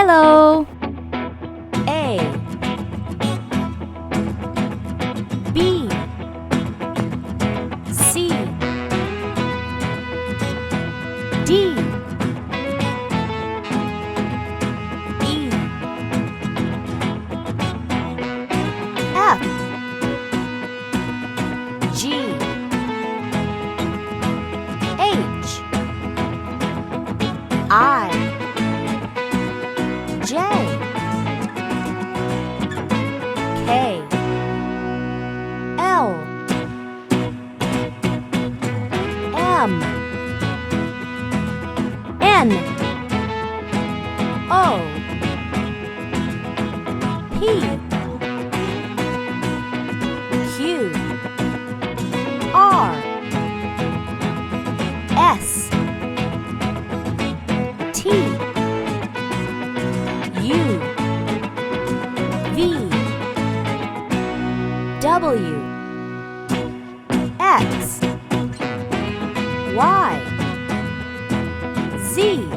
Hello. A B C D E F G H I J K L M N O P Q R S T U V W X Y Z